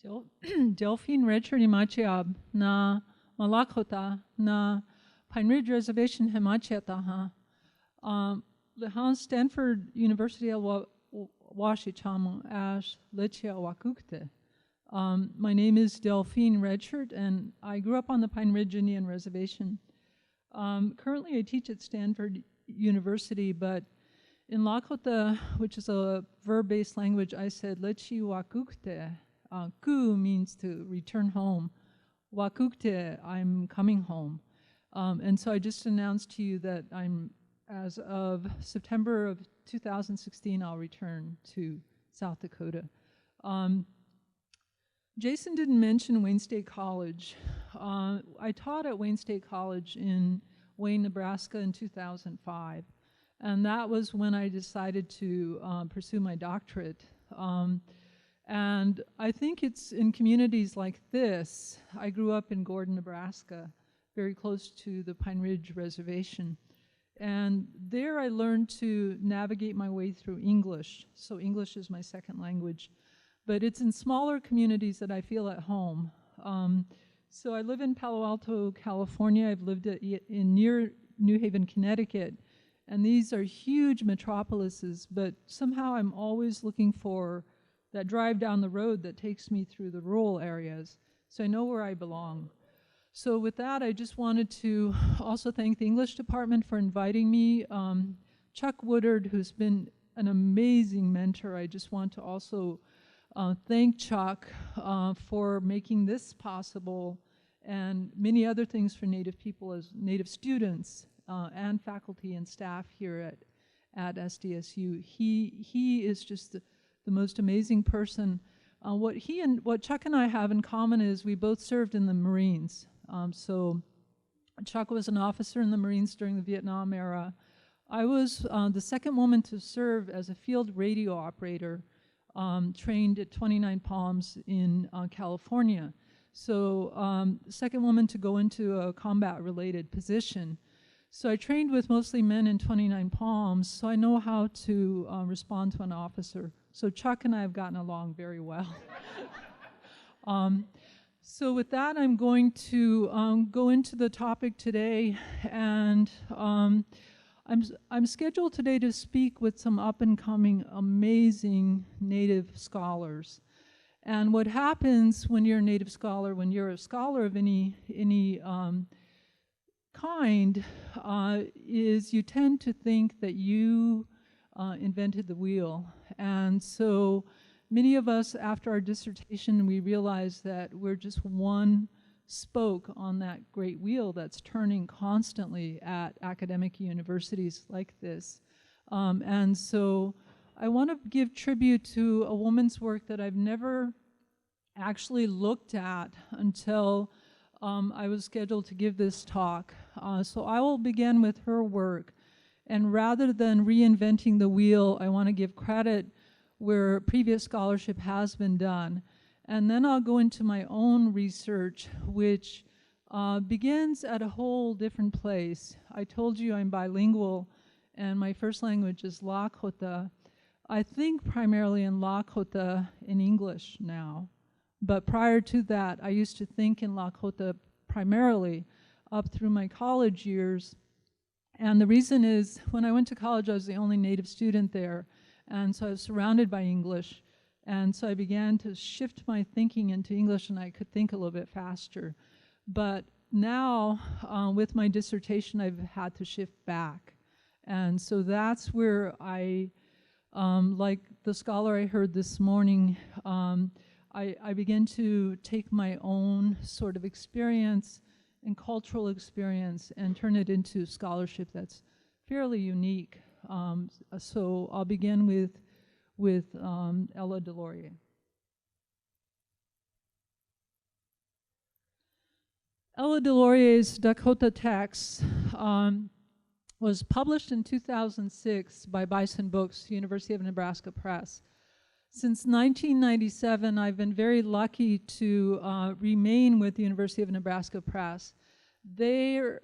Delphine Richard Himachiab na Lakota na Pine Ridge Reservation Himachiataha. Lehan Stanford University of Washington Ash Lechia Wakukte. My name is Delphine Redshirt, and I grew up on the Pine Ridge Indian Reservation. Currently, I teach at Stanford University, but in Lakota, which is a verb-based language, I said Lechi Wakukte. Ku means to return home. Wakukte, I'm coming home. And so I just announced to you that as of September of 2016, I'll return to South Dakota. Jason didn't mention Wayne State College. I taught at Wayne State College in Wayne, Nebraska in 2005. And that was when I decided to pursue my doctorate. And I think it's in communities like this. I grew up in Gordon, Nebraska, very close to the Pine Ridge Reservation. And there I learned to navigate my way through English. So English is my second language. But it's in smaller communities that I feel at home. So I live in Palo Alto, California. I've lived near New Haven, Connecticut. And these are huge metropolises, but somehow I'm always looking for that drive down the road that takes me through the rural areas. So I know where I belong. So with that, I just wanted to also thank the English department for inviting me. Chuck Woodard, who's been an amazing mentor, I just want to also thank Chuck for making this possible, and many other things for Native people as Native students and faculty and staff here at SDSU. He is just the most amazing person. What Chuck and I have in common is we both served in the Marines. So Chuck was an officer in the Marines during the Vietnam era. I was the second woman to serve as a field radio operator, trained at 29 Palms in California. So second woman to go into a combat-related position. So I trained with mostly men in 29 Palms, so I know how to respond to an officer. So Chuck and I have gotten along very well. So with that, I'm going to go into the topic today, and I'm scheduled today to speak with some up-and-coming, amazing Native scholars. And what happens when you're a Native scholar, when you're a scholar of any kind, is you tend to think that you invented the wheel. And so many of us, after our dissertation, we realize that we're just one spoke on that great wheel that's turning constantly at academic universities like this. And so I want to give tribute to a woman's work that I've never actually looked at until I was scheduled to give this talk. So I will begin with her work. And rather than reinventing the wheel, I want to give credit where previous scholarship has been done. And then I'll go into my own research, which begins at a whole different place. I told you I'm bilingual, and my first language is Lakota. I think primarily in Lakota in English now. But prior to that, I used to think in Lakota primarily up through my college years. And the reason is, when I went to college, I was the only Native student there. And so I was surrounded by English. And so I began to shift my thinking into English, and I could think a little bit faster. But now, with my dissertation, I've had to shift back. And so that's where I, like the scholar I heard this morning, I began to take my own sort of experience and cultural experience and turn it into scholarship that's fairly unique. So I'll begin with Ella Deloria. Ella Deloria's Dakota text was published in 2006 by Bison Books, University of Nebraska Press. Since 1997, I've been very lucky to remain with the University of Nebraska Press. Their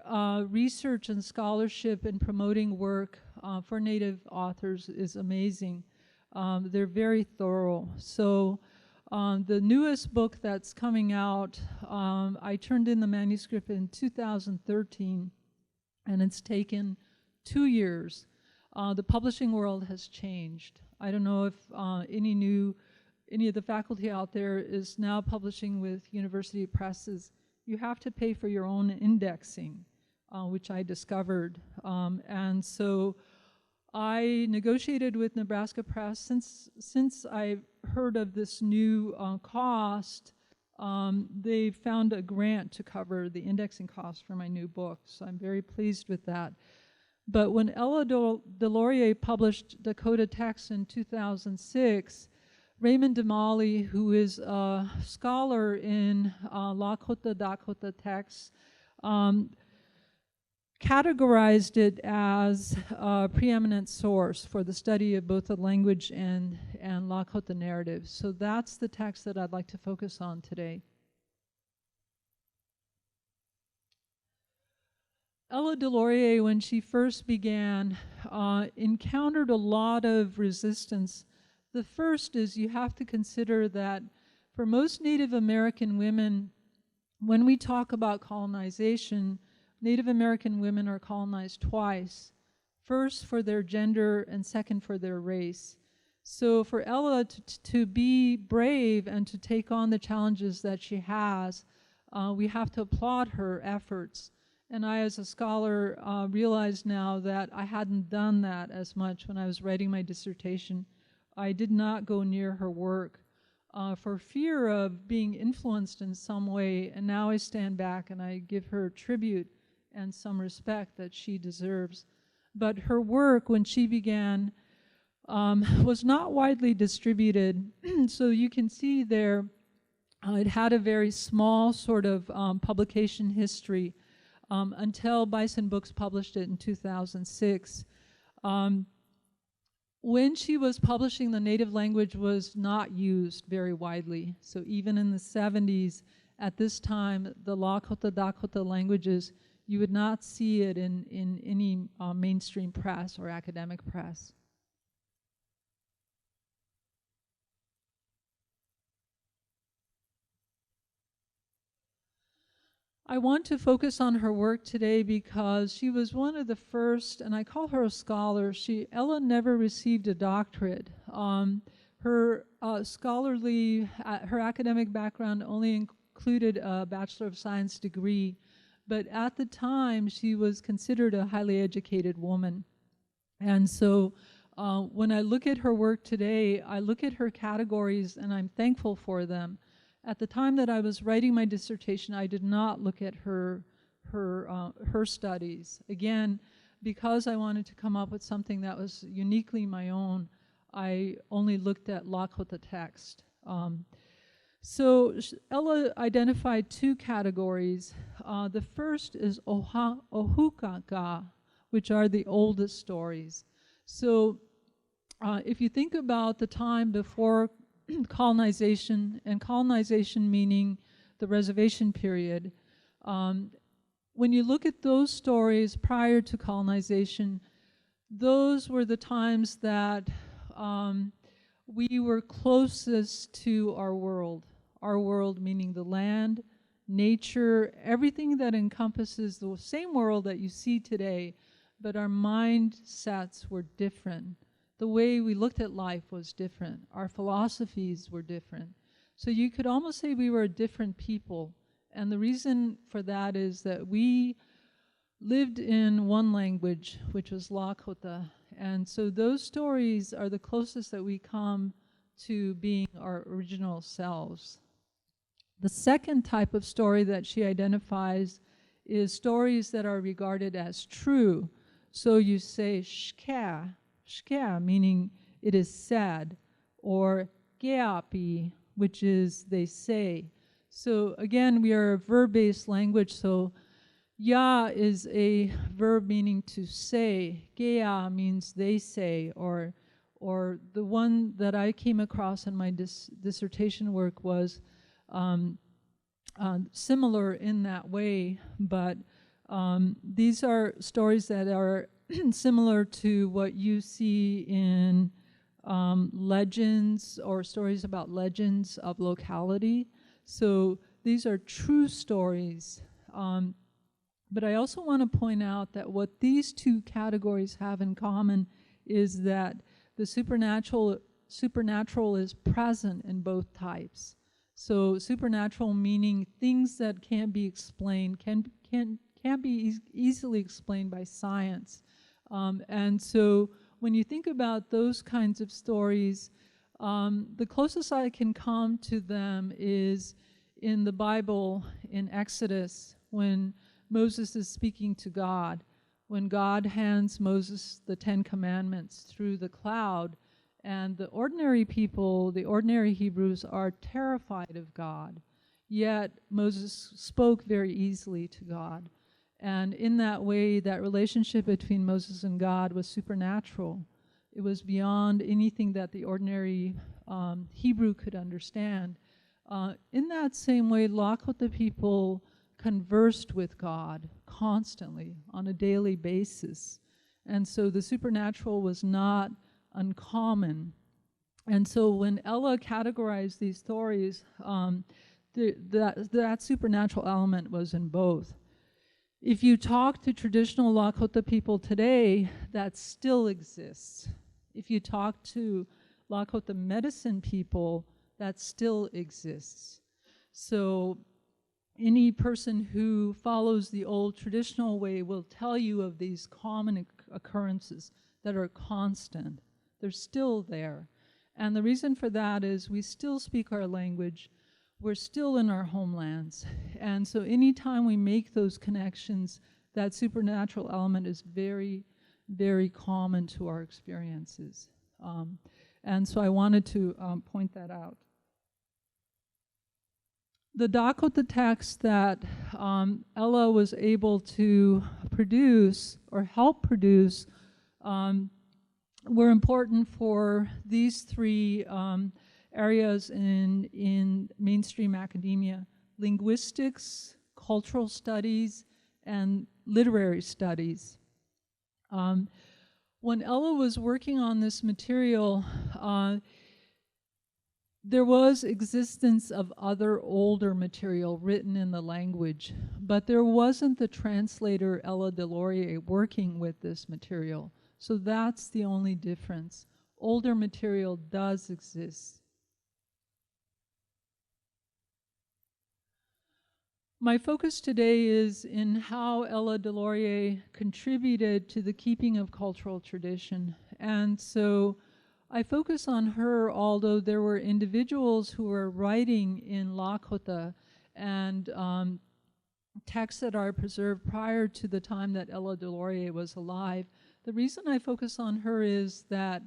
research and scholarship in promoting work for Native authors is amazing. They're very thorough. So The newest book that's coming out, I turned in the manuscript in 2013, and it's taken 2 years. The publishing world has changed. I don't know if any of the faculty out there is now publishing with university presses. You have to pay for your own indexing, which I discovered. And so I negotiated with Nebraska Press. Since I heard of this new cost, they found a grant to cover the indexing cost for my new book. So I'm very pleased with that. But when Ella Deloria published Dakota Texts in 2006, Raymond Damali, who is a scholar in Lakota Dakota texts, categorized it as a preeminent source for the study of both the language and Lakota narrative. So that's the text that I'd like to focus on today. Ella Deloria, when she first began, encountered a lot of resistance. The first is you have to consider that for most Native American women, when we talk about colonization, Native American women are colonized twice. First for their gender and second for their race. So for Ella to be brave and to take on the challenges that she has, we have to applaud her efforts. And I, as a scholar, realize now that I hadn't done that as much when I was writing my dissertation. I did not go near her work for fear of being influenced in some way, and now I stand back and I give her tribute and some respect that she deserves. But her work, when she began, was not widely distributed. So you can see there, it had a very small sort of publication history until Bison Books published it in 2006. When she was publishing, the native language was not used very widely. So even in the 70s, at this time, the Lakota Dakota languages, you would not see it in any mainstream press or academic press. I want to focus on her work today because she was one of the first, and I call her a scholar. Ella never received a doctorate. Her her academic background only included a Bachelor of Science degree, but at the time she was considered a highly educated woman. And so when I look at her work today, I look at her categories and I'm thankful for them. At the time that I was writing my dissertation, I did not look at her studies. Again, because I wanted to come up with something that was uniquely my own, I only looked at Lakota text. So Ella identified two categories. The first is Ohukaka, which are the oldest stories. So if you think about the time before colonization, and colonization meaning the reservation period, when you look at those stories prior to colonization, those were the times that we were closest to our world meaning the land, nature, everything that encompasses the same world that you see today, but our mindsets were different. The way we looked at life was different. Our philosophies were different. So you could almost say we were a different people. And the reason for that is that we lived in one language, which was Lakota. And so those stories are the closest that we come to being our original selves. The second type of story that she identifies is stories that are regarded as true. So you say shka, shka, meaning it is said, or geapi, which is they say. So again, we are a verb-based language, so ya is a verb meaning to say, gea means they say, or the one that I came across in my dissertation work was similar in that way, but these are stories that are similar to what you see in legends or stories about legends of locality. So these are true stories. But I also want to point out that what these two categories have in common is that the supernatural is present in both types. So supernatural meaning things that can't be explained, can't be easily explained by science. And so when you think about those kinds of stories, the closest I can come to them is in the Bible, in Exodus, when Moses is speaking to God, when God hands Moses the 10 Commandments through the cloud, and the ordinary people, the ordinary Hebrews, are terrified of God, yet Moses spoke very easily to God. And in that way, that relationship between Moses and God was supernatural. It was beyond anything that the ordinary Hebrew could understand. In that same way, Lakota people conversed with God constantly on a daily basis. And so the supernatural was not uncommon. And so when Ella categorized these stories, that supernatural element was in both. If you talk to traditional Lakota people today, that still exists. If you talk to Lakota medicine people, that still exists. So any person who follows the old traditional way will tell you of these common occurrences that are constant. They're still there. And the reason for that is we still speak our language. We're still in our homelands. And so anytime we make those connections, that supernatural element is very, very common to our experiences. And so I wanted to point that out. The Dakota texts that Ella was able to produce or help produce were important for these three areas in mainstream academia: linguistics, cultural studies, and literary studies. When Ella was working on this material, there was existence of other older material written in the language, but there wasn't the translator Ella Deloria working with this material. So that's the only difference. Older material does exist. My focus today is in how Ella Deloria contributed to the keeping of cultural tradition. And so I focus on her, although there were individuals who were writing in Lakota and texts that are preserved prior to the time that Ella Deloria was alive. The reason I focus on her is that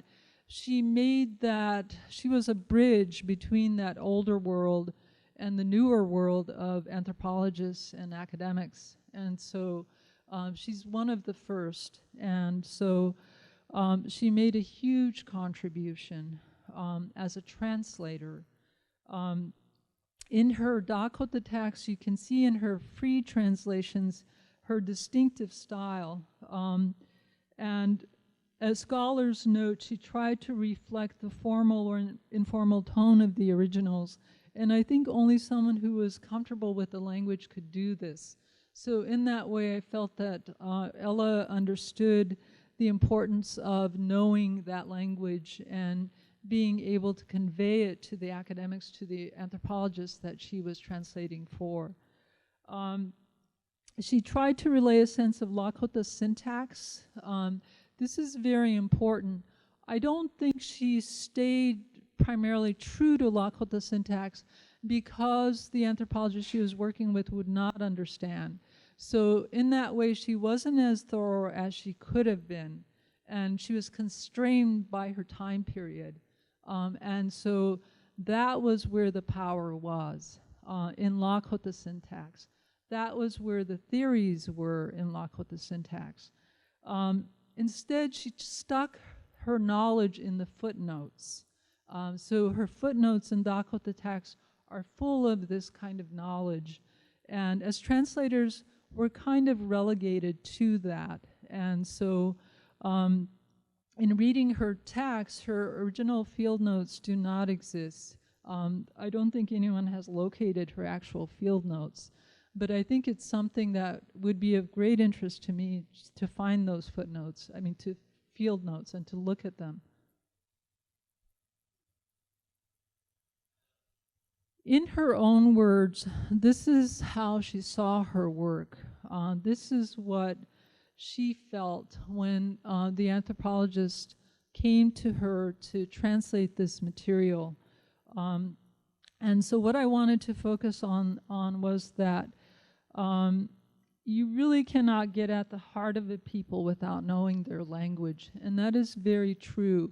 she was a bridge between that older world and the newer world of anthropologists and academics. And so she's one of the first. And so she made a huge contribution as a translator. In her Dakota text, you can see in her free translations her distinctive style. And as scholars note, she tried to reflect the formal or informal tone of the originals. And I think only someone who was comfortable with the language could do this. So in that way, I felt that Ella understood the importance of knowing that language and being able to convey it to the academics, to the anthropologists that she was translating for. She tried to relay a sense of Lakota syntax. This is very important. I don't think she stayed primarily true to Lakota syntax because the anthropologist she was working with would not understand. So in that way, she wasn't as thorough as she could have been, and she was constrained by her time period. And so that was where the power was in Lakota syntax. That was where the theories were in Lakota syntax. Instead, she stuck her knowledge in the footnotes. So her footnotes in Dakota text are full of this kind of knowledge. And as translators, we're kind of relegated to that. And so in reading her text, her original field notes do not exist. I don't think anyone has located her actual field notes, but I think it's something that would be of great interest to me to find those footnotes, to field notes and to look at them. In her own words, this is how she saw her work. This is what she felt when the anthropologist came to her to translate this material. And so what I wanted to focus on was that you really cannot get at the heart of a people without knowing their language, and that is very true.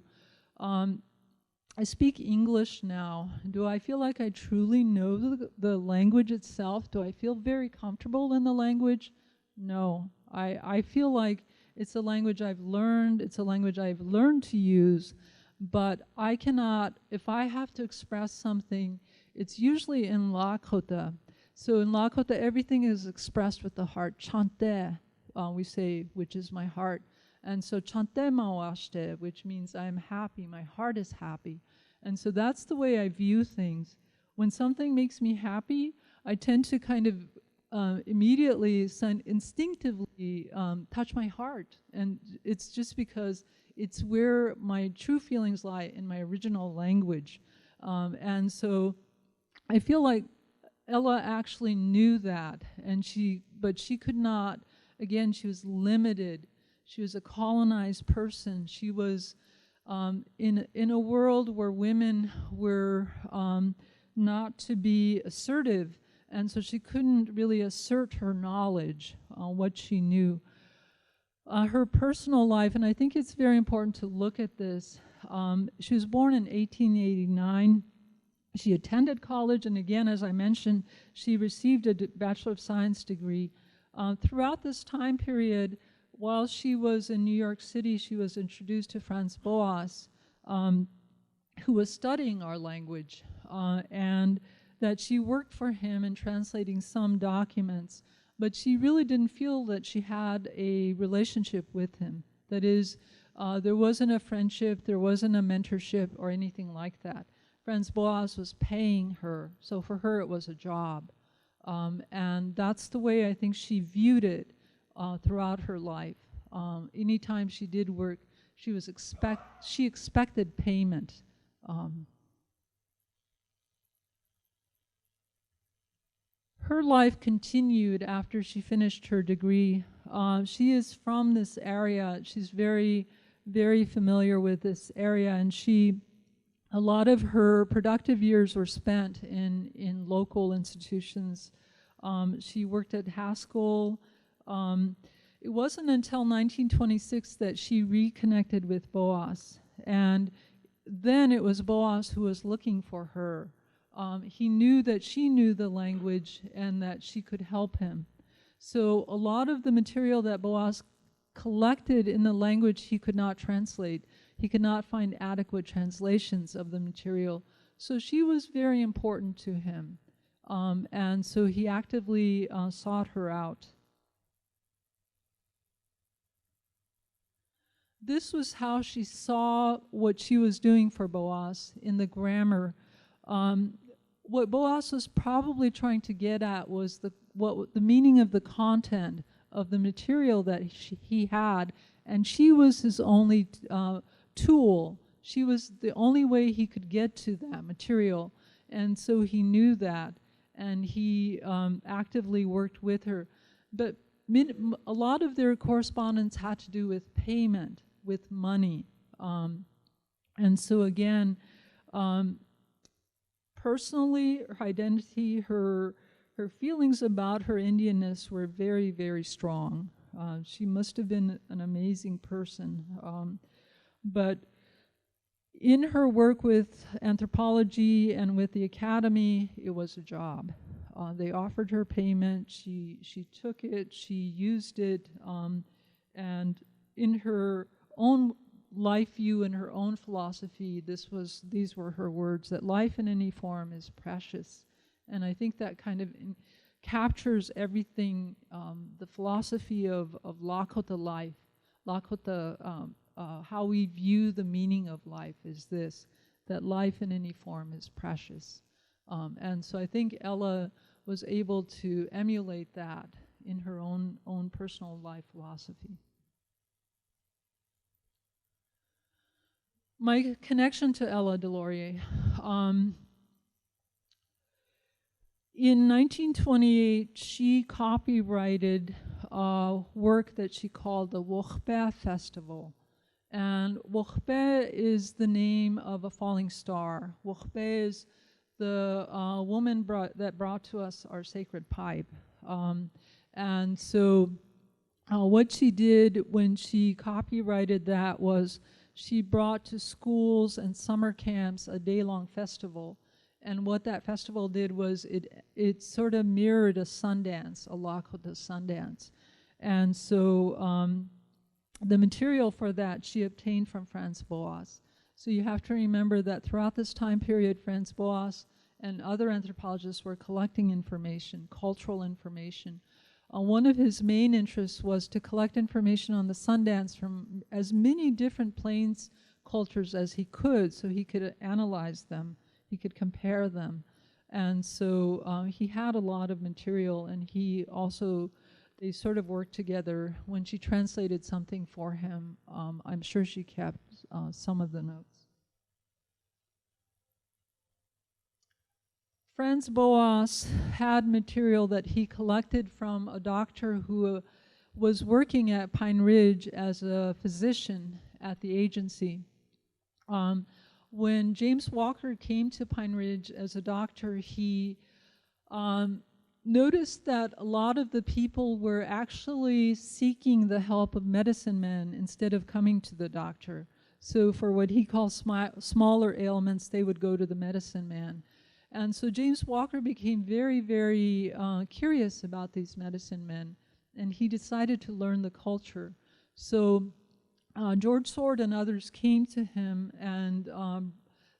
I speak English now. Do I feel like I truly know the language itself? Do I feel very comfortable in the language? No. I feel like it's a language I've learned, it's a language I've learned to use, but I cannot, if I have to express something, it's usually in Lakota. So in Lakota, everything is expressed with the heart. Chante, we say, which is my heart. And so chante mawashte, which means I'm happy, my heart is happy. And so that's the way I view things. When something makes me happy, I tend to kind of immediately, instinctively touch my heart. And it's just because it's where my true feelings lie, in my original language. And so I feel like Ella actually knew that, but she could not, again, she was limited. She was a colonized person. She was in a world where women were not to be assertive, and so she couldn't really assert her knowledge on what she knew. Her personal life, and I think it's very important to look at this. She was born in 1889. She attended college, and again, as I mentioned, she received a Bachelor of Science degree. Throughout this time period, while she was in New York City, she was introduced to Franz Boas, who was studying our language, and that she worked for him in translating some documents, but she really didn't feel that she had a relationship with him. That is, there wasn't a friendship, there wasn't a mentorship or anything like that. Franz Boas was paying her, so for her it was a job. And that's the way I think she viewed it throughout her life. Anytime she did work, she expected payment. Her life continued after she finished her degree. She is from this area. She's very, very familiar with this area, and a lot of her productive years were spent in local institutions. She worked at Haskell. It wasn't until 1926 that she reconnected with Boas, and then it was Boas who was looking for her. He knew that she knew the language and that she could help him. So a lot of the material that Boas collected in the language he could not translate. He could not find adequate translations of the material. So she was very important to him. And so he actively sought her out. This was how she saw what she was doing for Boas in the grammar. What Boas was probably trying to get at was the meaning of the content of the material that he had, and she was his only tool. She was the only way he could get to that material, and so he knew that, and he actively worked with her. But a lot of their correspondence had to do with payment, with money. And so again, personally, her identity, her feelings about her Indianness were very, very strong. She must have been an amazing person. But in her work with anthropology and with the academy, it was a job. They offered her payment, she took it, she used it, and in her own life view and her own philosophy, these were her words, that life in any form is precious. And I think that kind of captures everything, the philosophy of Lakota life, Lakota how we view the meaning of life is this, that life in any form is precious. And so I think Ella was able to emulate that in her own personal life philosophy. My connection to Ella Deloria. In 1928, she copyrighted a work that she called the Wochbe Festival. And Wochbe is the name of a falling star. Wochbe is the woman that brought to us our sacred pipe. And so what she did when she copyrighted that was she brought to schools and summer camps a day-long festival. And what that festival did was it sort of mirrored a Sundance, a Lakota Sundance. And so the material for that she obtained from Franz Boas. So you have to remember that throughout this time period, Franz Boas and other anthropologists were collecting information, cultural information. One of his main interests was to collect information on the Sundance from as many different plains cultures as he could, so he could analyze them, he could compare them. And so he had a lot of material, and he also, they sort of worked together. When she translated something for him, I'm sure she kept some of the notes. Franz Boas had material that he collected from a doctor who was working at Pine Ridge as a physician at the agency. When James Walker came to Pine Ridge as a doctor, he noticed that a lot of the people were actually seeking the help of medicine men instead of coming to the doctor. So for what he calls smaller ailments, they would go to the medicine man. And so James Walker became very, very curious about these medicine men, and he decided to learn the culture. So George Sword and others came to him, and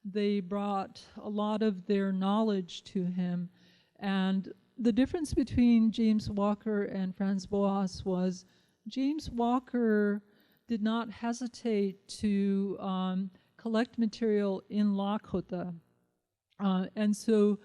they brought a lot of their knowledge to him. And the difference between James Walker and Franz Boas was James Walker did not hesitate to collect material in Lakota. And so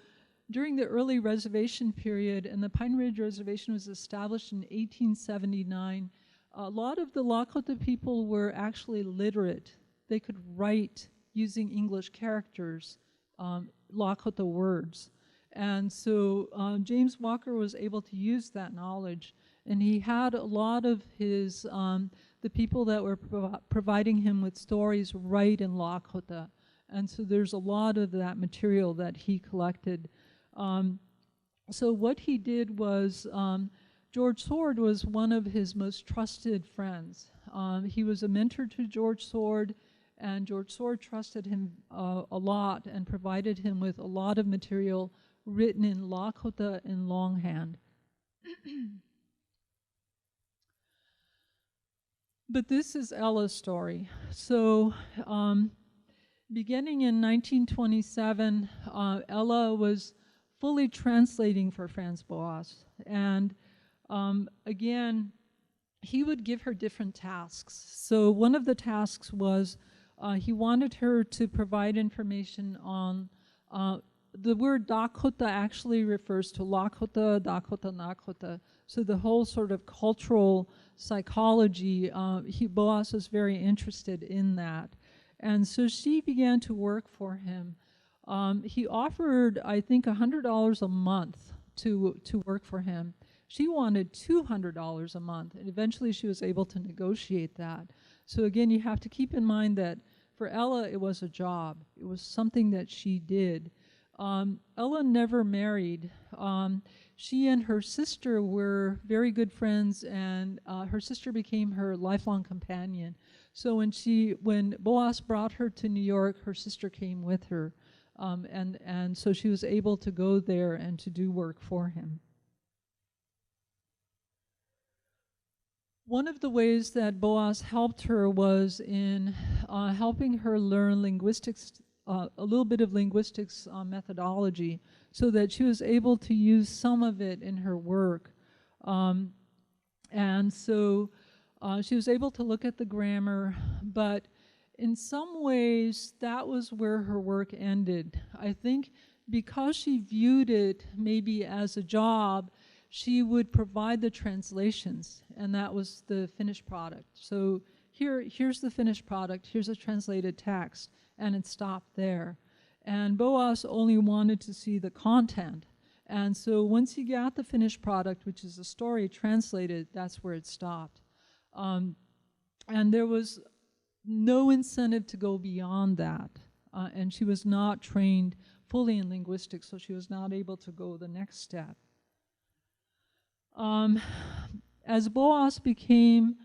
during the early reservation period, and the Pine Ridge Reservation was established in 1879, a lot of the Lakota people were actually literate. They could write using English characters, Lakota words. And so James Walker was able to use that knowledge, and he had a lot of his, the people that were providing him with stories write in Lakota. And so there's a lot of that material that he collected. So what he did was, George Sword was one of his most trusted friends. He was a mentor to George Sword, and George Sword trusted him a lot and provided him with a lot of material written in Lakota and longhand. But this is Ella's story. So beginning in 1927, Ella was fully translating for Franz Boas. And again, he would give her different tasks. So one of the tasks was he wanted her to provide information on, the word Dakota actually refers to Lakota, Dakota, Nakota. So the whole sort of cultural psychology, Boas was very interested in that. And so she began to work for him. He offered, I think, $100 a month to work for him. She wanted $200 a month, and eventually she was able to negotiate that. So again, you have to keep in mind that for Ella, it was a job. It was something that she did. Ella never married. She and her sister were very good friends, and her sister became her lifelong companion. So when Boas brought her to New York, her sister came with her, and so she was able to go there and to do work for him. One of the ways that Boas helped her was in helping her learn linguistics, a little bit of linguistics methodology, so that she was able to use some of it in her work. And so She was able to look at the grammar, but in some ways, that was where her work ended. I think because she viewed it maybe as a job, she would provide the translations, and that was the finished product. So here's the finished product, here's a translated text, and it stopped there. And Boas only wanted to see the content. And so once he got the finished product, which is a story translated, that's where it stopped. And there was no incentive to go beyond that. And she was not trained fully in linguistics, so she was not able to go the next step. As Boas became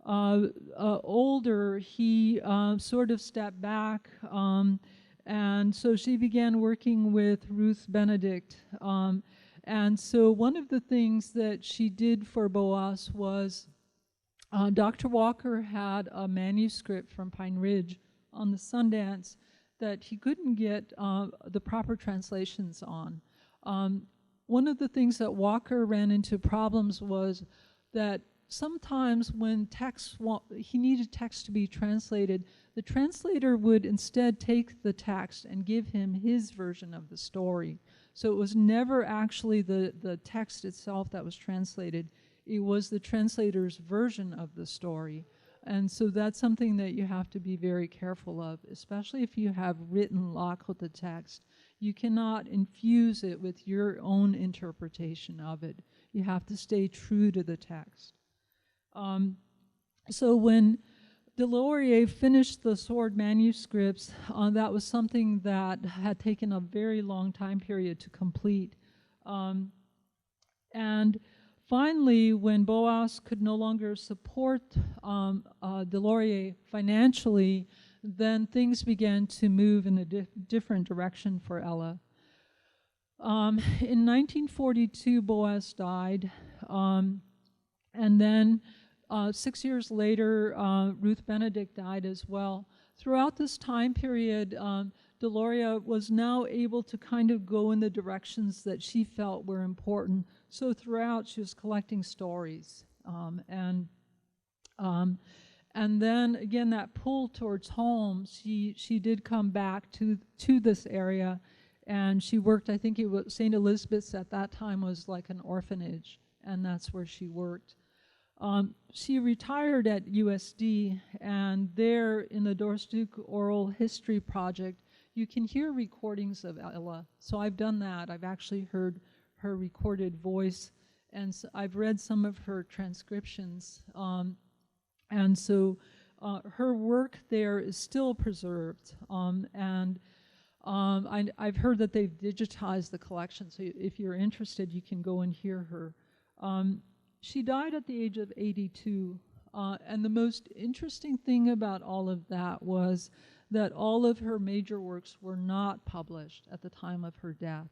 older, he sort of stepped back, and so she began working with Ruth Benedict. And so one of the things that she did for Boas was Dr. Walker had a manuscript from Pine Ridge on the Sundance that he couldn't get the proper translations on. One of the things that Walker ran into problems was that sometimes when he needed text to be translated, the translator would instead take the text and give him his version of the story. So it was never actually the text itself that was translated. It was the translator's version of the story. And so that's something that you have to be very careful of, especially if you have written Lakota text. You cannot infuse it with your own interpretation of it. You have to stay true to the text. So when Deloria finished the sword manuscripts, that was something that had taken a very long time period to complete. And finally, when Boas could no longer support Deloria financially, then things began to move in a different direction for Ella. In 1942, Boas died, and then 6 years later, Ruth Benedict died as well. Throughout this time period, Deloria was now able to kind of go in the directions that she felt were important. So throughout, she was collecting stories. And then, again, that pull towards home, she did come back to this area, and she worked, I think it was St. Elizabeth's at that time was like an orphanage, and that's where she worked. She retired at USD, and there in the Lakota Oral History Project, you can hear recordings of Ella. So I've done that. I've actually heard her recorded voice, and so I've read some of her transcriptions. And so her work there is still preserved. I've heard that they've digitized the collection, so if you're interested, you can go and hear her. She died at the age of 82, and the most interesting thing about all of that was that all of her major works were not published at the time of her death.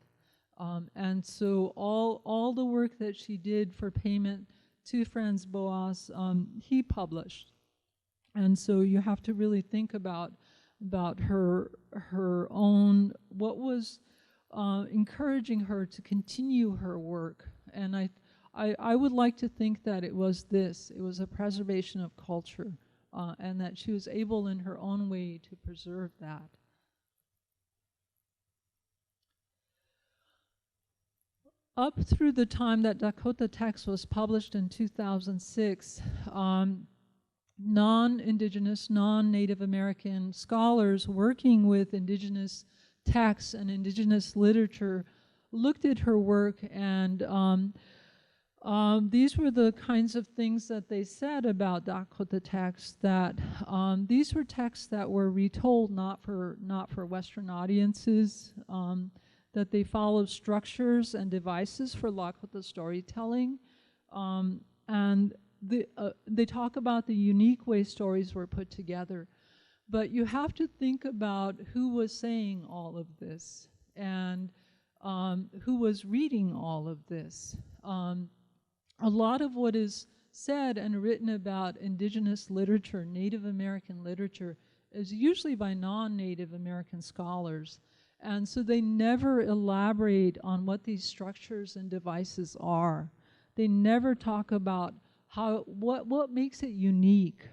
And so all the work that she did for payment to Franz Boas, he published. And so you have to really think about her own, what was encouraging her to continue her work. And I would like to think that it was a preservation of culture, and that she was able in her own way to preserve that. Up through the time that Dakota text was published in 2006, non-Indigenous, non-Native American scholars working with Indigenous texts and Indigenous literature looked at her work, and these were the kinds of things that they said about Dakota texts, that these were texts that were retold not for Western audiences, that they followed structures and devices for Lakota storytelling, and they talk about the unique way stories were put together. But you have to think about who was saying all of this, and who was reading all of this. A lot of what is said and written about Indigenous literature, Native American literature, is usually by non-Native American scholars. And so they never elaborate on what these structures and devices are. They never talk about what makes it unique.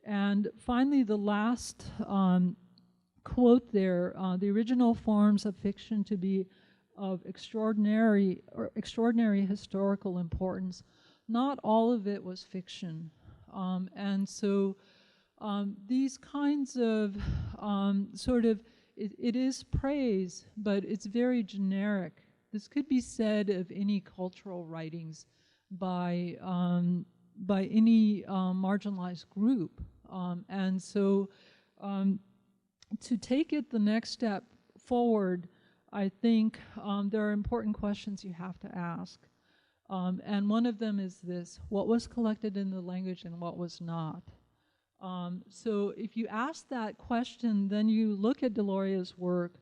And finally, the last quote there, the original forms of fiction to be of extraordinary historical importance. Not all of it was fiction. And so these kinds of it is praise, but it's very generic. This could be said of any cultural writings by any marginalized group. And so to take it the next step forward, I think there are important questions you have to ask. And one of them is this: what was collected in the language and what was not? So if you ask that question, then you look at Deloria's work,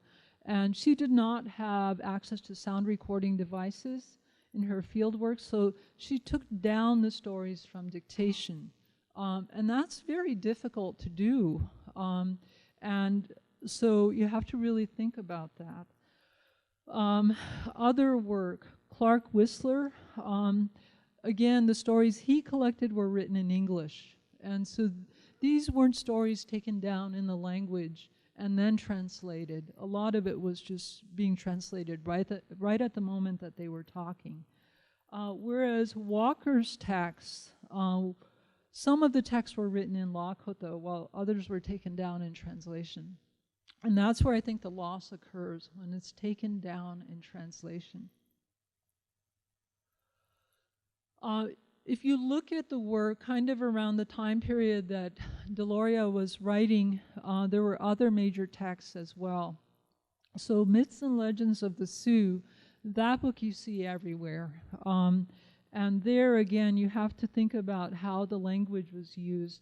and she did not have access to sound recording devices in her fieldwork, so she took down the stories from dictation. And that's very difficult to do. And so you have to really think about that. Other work, Clark Whistler, again, the stories he collected were written in English. And so these weren't stories taken down in the language and then translated. A lot of it was just being translated right at the moment that they were talking. Whereas Walker's texts, some of the texts were written in Lakota while others were taken down in translation. And that's where I think the loss occurs, when it's taken down in translation. If you look at the work kind of around the time period that Deloria was writing, there were other major texts as well. So Myths and Legends of the Sioux, that book you see everywhere. And there again, you have to think about how the language was used.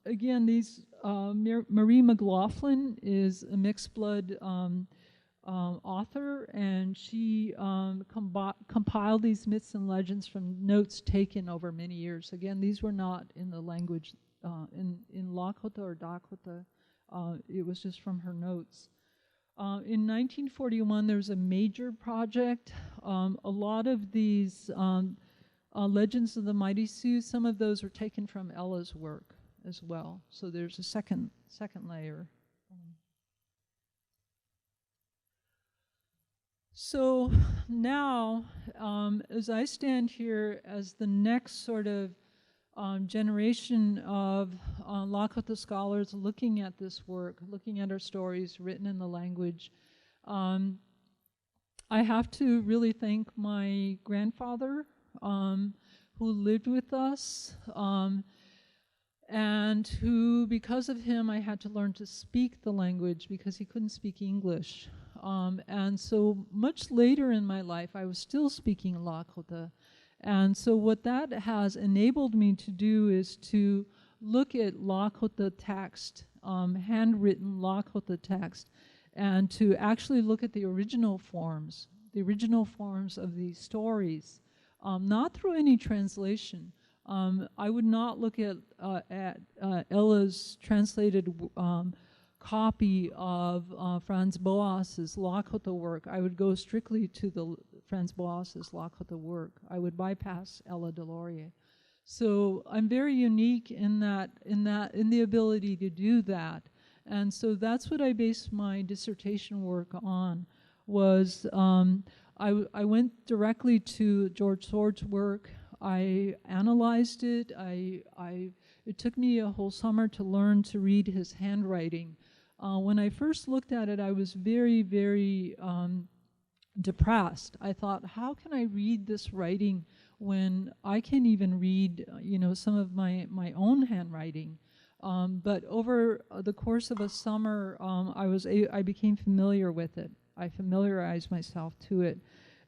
Again, Marie McLaughlin is a mixed blood author, and she compiled these myths and legends from notes taken over many years. Again, these were not in the language in Lakota or Dakota. It was just from her notes. In 1941, there was a major project. A lot of these legends of the Mighty Sioux, some of those were taken from Ella's work as well. So there's a second layer. So now, as I stand here as the next sort of generation of Lakota scholars looking at this work, looking at our stories written in the language, I have to really thank my grandfather who lived with us and who, because of him, I had to learn to speak the language because he couldn't speak English. And so much later in my life, I was still speaking Lakota. And so what that has enabled me to do is to look at Lakota text, handwritten Lakota text, and to actually look at the original forms of these stories, not through any translation. I would not look at Ella's translated copy of Franz Boas's Lakota work. I would go strictly to the Franz Boas's Lakota work. I would bypass Ella Deloria. So I'm very unique in the ability to do that. And so that's what I based my dissertation work on. Was I went directly to George Sword's work. I analyzed it. It took me a whole summer to learn to read his handwriting. When I first looked at it, I was very, very depressed. I thought, how can I read this writing when I can't even read, some of my own handwriting? But over the course of a summer, I became familiar with it. I familiarized myself to it.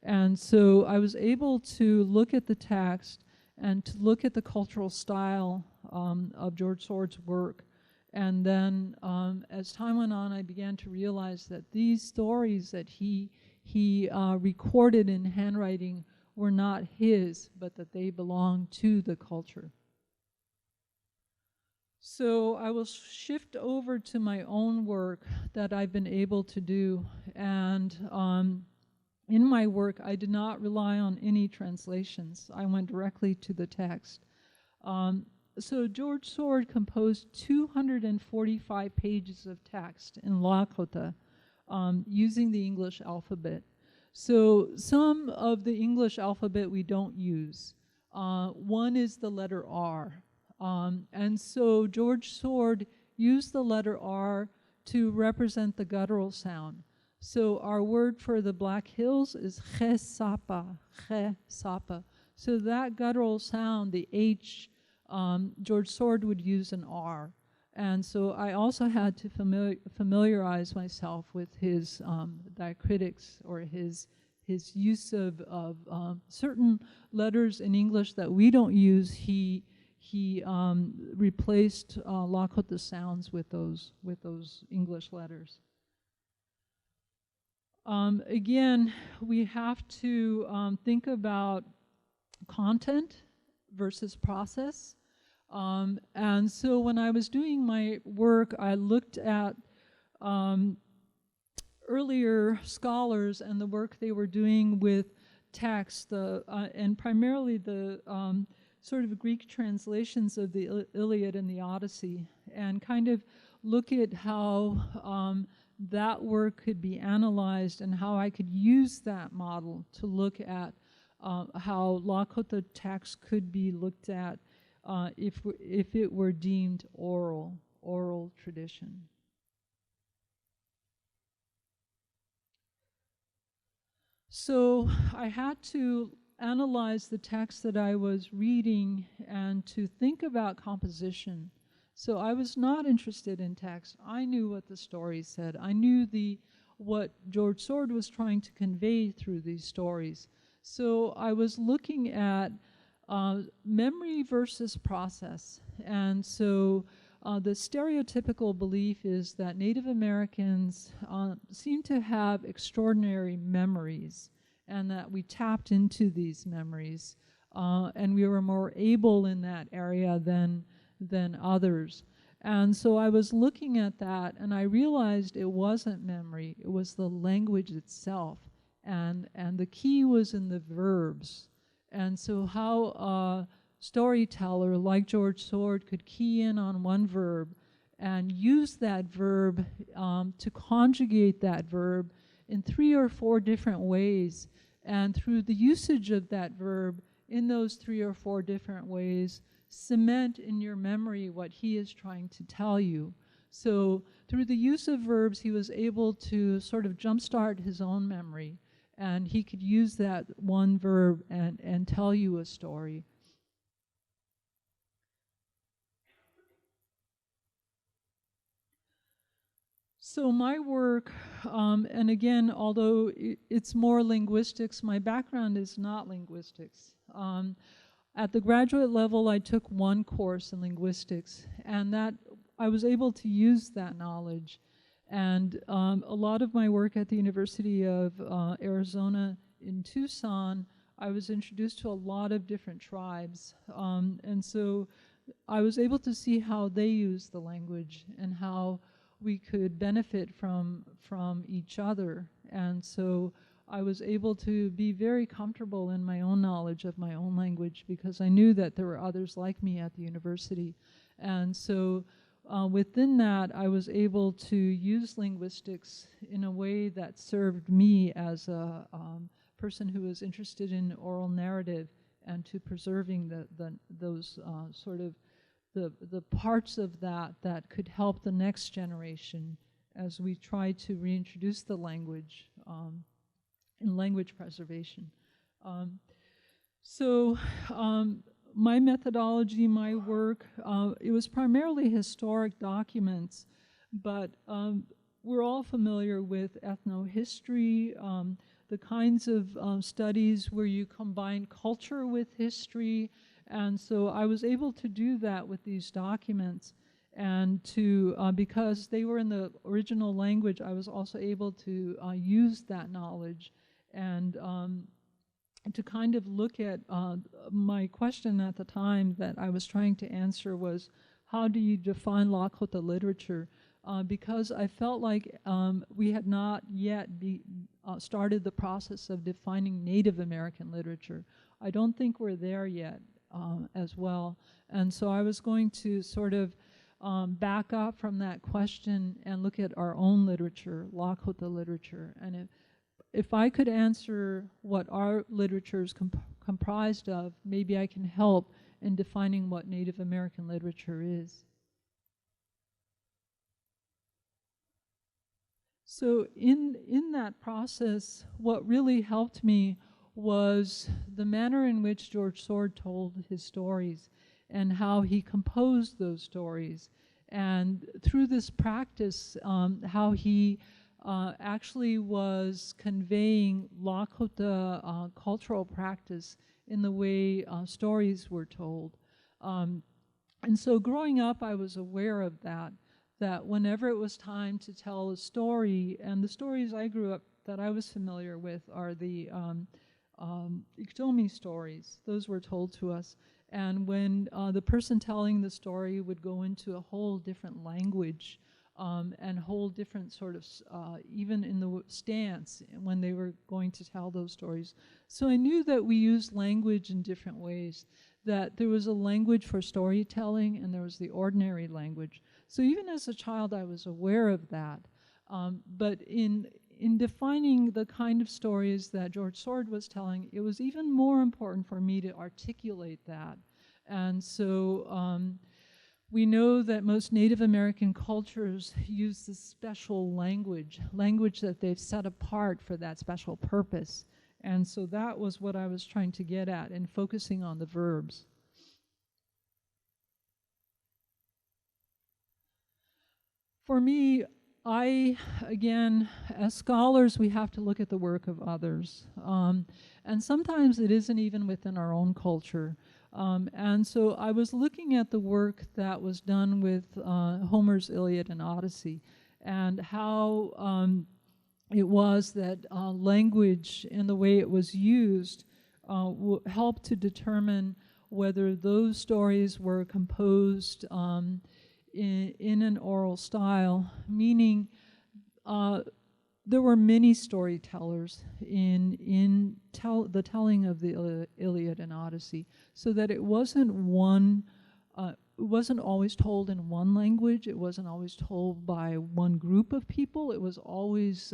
And so I was able to look at the text and to look at the cultural style of George Sword's work. And then as time went on, I began to realize that these stories that he recorded in handwriting were not his, but that they belonged to the culture. So I will shift over to my own work that I've been able to do. And in my work, I did not rely on any translations. I went directly to the text. So George Sword composed 245 pages of text in Lakota using the English alphabet. So some of the English alphabet we don't use. One is the letter R. And so George Sword used the letter R to represent the guttural sound. So our word for the Black Hills is che-sapa, che-sapa. So that guttural sound, the H, George Sword would use an R. And so I also had to familiarize myself with his diacritics, or his use of certain letters in English that we don't use. He replaced Lakota sounds with those English letters. Again, we have to think about content versus process. And so when I was doing my work, I looked at earlier scholars and the work they were doing with text, and primarily the sort of Greek translations of the Iliad and the Odyssey, and kind of look at how that work could be analyzed and how I could use that model to look at how Lakota text could be looked at if it were deemed oral tradition. So I had to analyze the text that I was reading and to think about composition. So I was not interested in text. I knew what the story said. I knew what George Sword was trying to convey through these stories. So I was looking at memory versus process. And so the stereotypical belief is that Native Americans seem to have extraordinary memories, and that we tapped into these memories, and we were more able in that area than others. And so I was looking at that, and I realized it wasn't memory, it was the language itself. And the key was in the verbs. And so how a storyteller like George Sword could key in on one verb and use that verb to conjugate that verb in 3 or 4 different ways. And through the usage of that verb in those 3 or 4 different ways, cement in your memory what he is trying to tell you. So through the use of verbs, he was able to sort of jumpstart his own memory, and he could use that one verb and tell you a story. So my work, and again, although it's more linguistics, my background is not linguistics. At the graduate level, I took one course in linguistics, and that I was able to use that knowledge. And a lot of my work at the University of Arizona in Tucson, I was introduced to a lot of different tribes. And so I was able to see how they use the language and how we could benefit from each other. And so I was able to be very comfortable in my own knowledge of my own language, because I knew that there were others like me at the university. And so within that, I was able to use linguistics in a way that served me as a person who was interested in oral narrative and to preserving those sort of the parts of that could help the next generation as we try to reintroduce the language in language preservation. My methodology, my work, it was primarily historic documents, but we're all familiar with ethnohistory, the kinds of studies where you combine culture with history. And so I was able to do that with these documents, and to because they were in the original language, I was also able to use that knowledge and to kind of look at my question at the time that I was trying to answer was, how do you define Lakota literature? Because I felt like we had not yet started the process of defining Native American literature. I don't think we're there yet as well. And so I was going to sort of back up from that question and look at our own literature, Lakota literature. And if I could answer what our literature is comprised of, maybe I can help in defining what Native American literature is. So in that process, what really helped me was the manner in which George Sword told his stories and how he composed those stories. And through this practice, how he actually was conveying Lakota cultural practice in the way stories were told. And so growing up, I was aware of that whenever it was time to tell a story, and the stories I grew up that I was familiar with are the Iktomi stories. Those were told to us. And when the person telling the story would go into a whole different language and whole different sort of, even in the stance when they were going to tell those stories. So I knew that we used language in different ways, that there was a language for storytelling and there was the ordinary language. So even as a child, I was aware of that. But in defining the kind of stories that George Sword was telling, it was even more important for me to articulate that. And so we know that most Native American cultures use this special language that they've set apart for that special purpose. And so that was what I was trying to get at in focusing on the verbs. For me, again, as scholars, we have to look at the work of others. And sometimes it isn't even within our own culture. And so I was looking at the work that was done with Homer's Iliad and Odyssey, and how it was that language and the way it was used helped to determine whether those stories were composed in an oral style, meaning there were many storytellers in the telling of the Iliad and Odyssey, so that it wasn't always told in one language, it wasn't always told by one group of people, it was always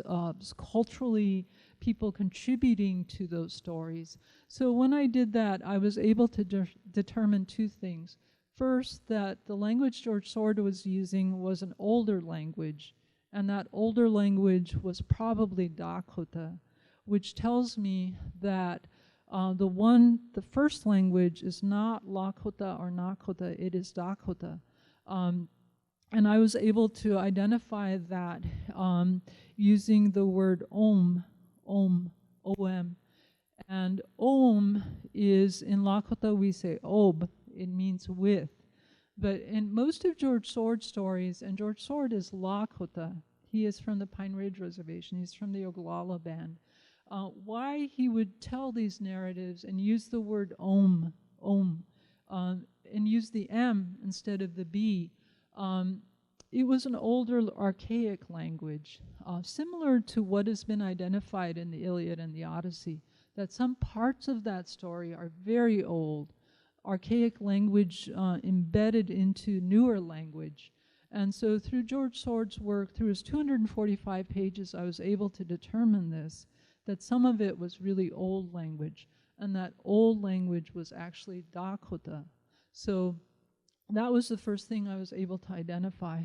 culturally people contributing to those stories. So when I did that, I was able to determine two things. First, that the language George Sword was using was an older language, and that older language was probably Dakota, which tells me that the first language is not Lakota or Nakota, it is Dakota. And I was able to identify that using the word om, O-M. And om is, in Lakota we say ob, it means with. But in most of George Sword's stories, and George Sword is Lakota, he is from the Pine Ridge Reservation, he's from the Oglala Band. Why he would tell these narratives and use the word om, and use the M instead of the B, it was an older, archaic language, similar to what has been identified in the Iliad and the Odyssey, that some parts of that story are very old, archaic language embedded into newer language. And so through George Sword's work, through his 245 pages, I was able to determine this, that some of it was really old language, and that old language was actually Dakota. So that was the first thing I was able to identify.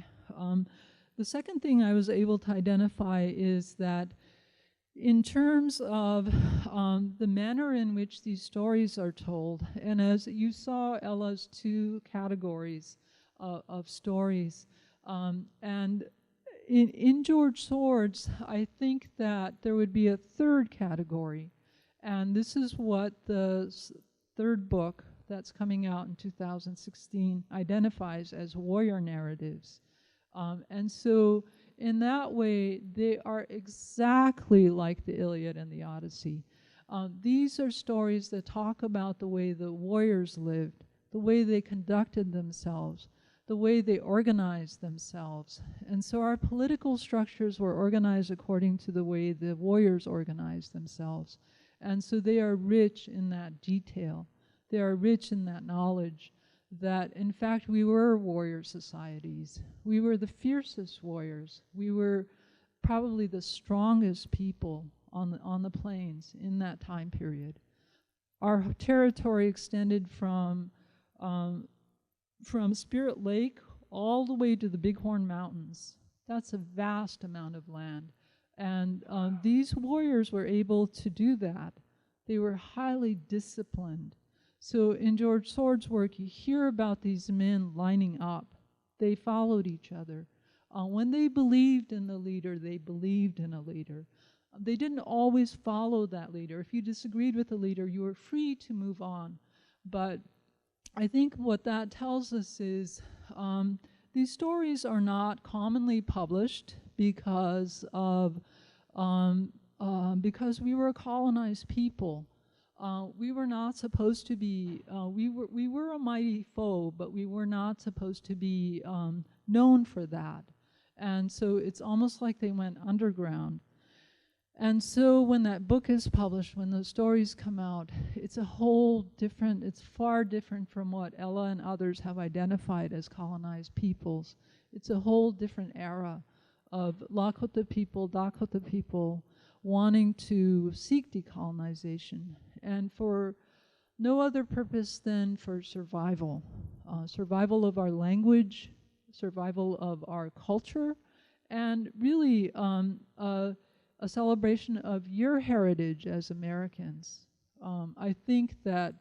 The second thing I was able to identify is that in terms of the manner in which these stories are told, and as you saw Ella's two categories of stories, and in George Sword's, I think that there would be a third category, and this is what the third book that's coming out in 2016 identifies as warrior narratives. And so in that way, they are exactly like the Iliad and the Odyssey. These are stories that talk about the way the warriors lived, the way they conducted themselves, the way they organized themselves. And so our political structures were organized according to the way the warriors organized themselves. And so they are rich in that detail. They are rich in that knowledge that, in fact, we were warrior societies. We were the fiercest warriors. We were probably the strongest people on the plains in that time period. Our territory extended from Spirit Lake all the way to the Bighorn Mountains. That's a vast amount of land. And these warriors were able to do that. They were highly disciplined. So in George Sword's work, you hear about these men lining up. They followed each other. When they believed in the leader, they believed in a leader. They didn't always follow that leader. If you disagreed with the leader, you were free to move on. But I think what that tells us is these stories are not commonly published because we were a colonized people. We were not supposed to be, we were a mighty foe, but we were not supposed to be known for that. And so it's almost like they went underground. And so when that book is published, when those stories come out, it's a whole different, it's far different from what Ella and others have identified as colonized peoples. It's a whole different era of Lakota people, Dakota people wanting to seek decolonization, and for no other purpose than for survival. Survival of our language, survival of our culture, and really a celebration of your heritage as Americans. I think that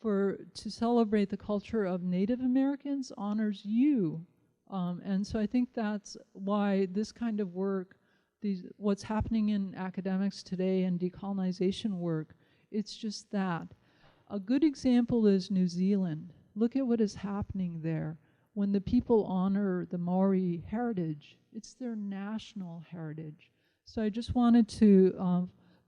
to celebrate the culture of Native Americans honors you. And so I think that's why this kind of work, what's happening in academics today and decolonization work, it's just that. A good example is New Zealand. Look at what is happening there. When the people honor the Maori heritage, it's their national heritage. So I just wanted to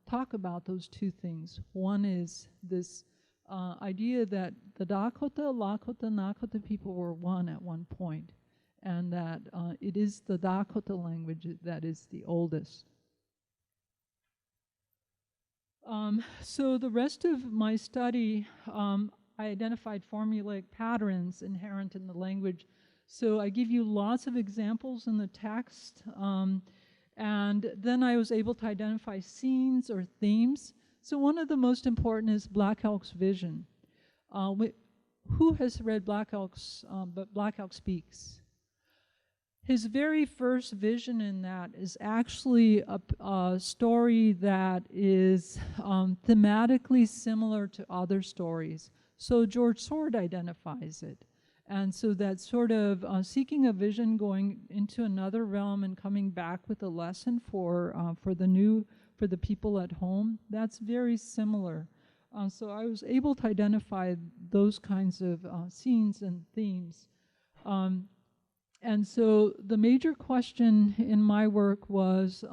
talk about those two things. One is this idea that the Dakota, Lakota, Nakota people were one at one point, and that it is the Dakota language that is the oldest. So the rest of my study, I identified formulaic patterns inherent in the language. So I give you lots of examples in the text. And then I was able to identify scenes or themes. So one of the most important is Black Elk's vision. Who has read Black Elk's, but Black Elk Speaks? His very first vision in that is actually a story that is thematically similar to other stories. So George Sword identifies it. And so that sort of seeking a vision, going into another realm and coming back with a lesson for the people at home, that's very similar. So I was able to identify those kinds of scenes and themes. And so the major question in my work was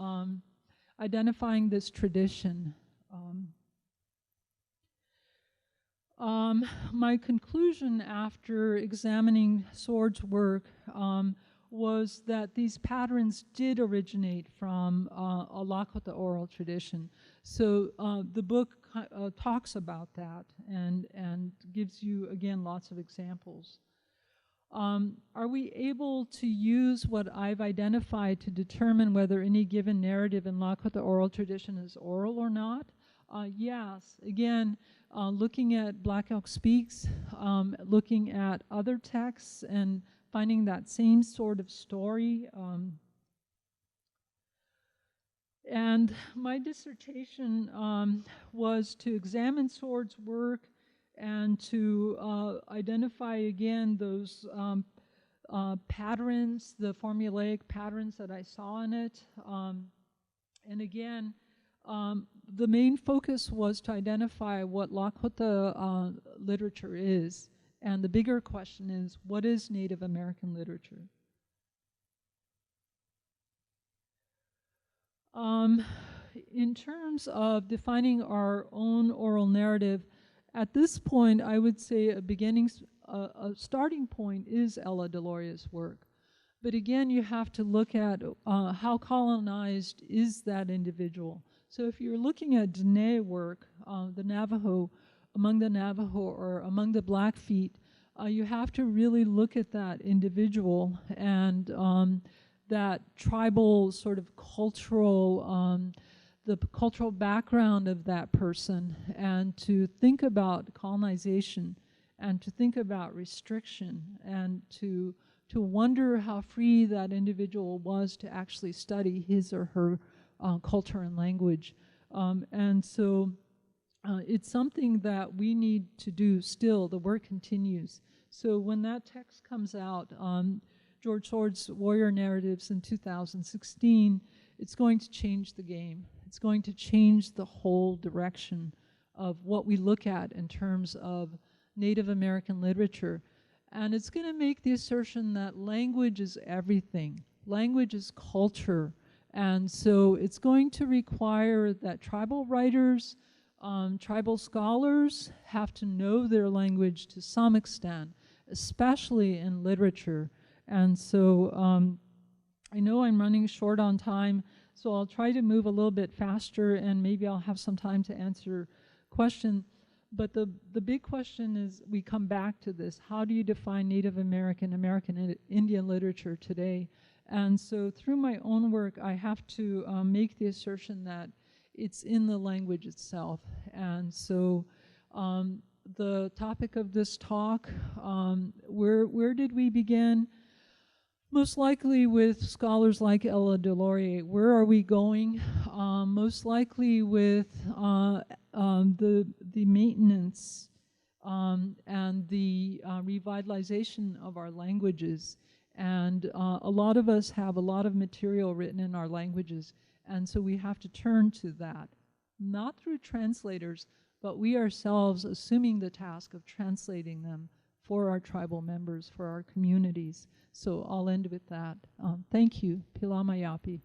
identifying this tradition. My conclusion after examining Sword's work was that these patterns did originate from a Lakota oral tradition. So the book talks about that and gives you, again, lots of examples. Are we able to use what I've identified to determine whether any given narrative in Lakota oral tradition is oral or not? Yes. Again, looking at Black Elk Speaks, looking at other texts and finding that same sort of story. And my dissertation was to examine Sword's work and to identify again those patterns, the formulaic patterns that I saw in it. And again, the main focus was to identify what Lakota literature is. And the bigger question is, what is Native American literature? In terms of defining our own oral narrative, At this point, I would say a starting point is Ella Deloria's work. But again, you have to look at how colonized is that individual. So if you're looking at Dene work, the Navajo, among the Navajo or among the Blackfeet, you have to really look at that individual and that tribal sort of cultural, the cultural background of that person, and to think about colonization and to think about restriction and to wonder how free that individual was to actually study his or her culture and language. And so it's something that we need to do still. The work continues. So when that text comes out, George Sword's Warrior Narratives in 2016, it's going to change the game. It's going to change the whole direction of what we look at in terms of Native American literature. And it's going to make the assertion that language is everything. Language is culture. And so it's going to require that tribal writers, tribal scholars have to know their language to some extent, especially in literature. And so I know I'm running short on time, so I'll try to move a little bit faster, and maybe I'll have some time to answer questions. But the big question is, we come back to this: how do you define Native American, American Indian literature today? And so through my own work, I have to make the assertion that it's in the language itself. And so the topic of this talk, where did we begin? Most likely with scholars like Ella Deloria. Where are we going? Most likely with the maintenance and the revitalization of our languages. And a lot of us have a lot of material written in our languages, and so we have to turn to that, not through translators, but we ourselves assuming the task of translating them for our tribal members, for our communities. So I'll end with that. Thank you. Pilamayapi.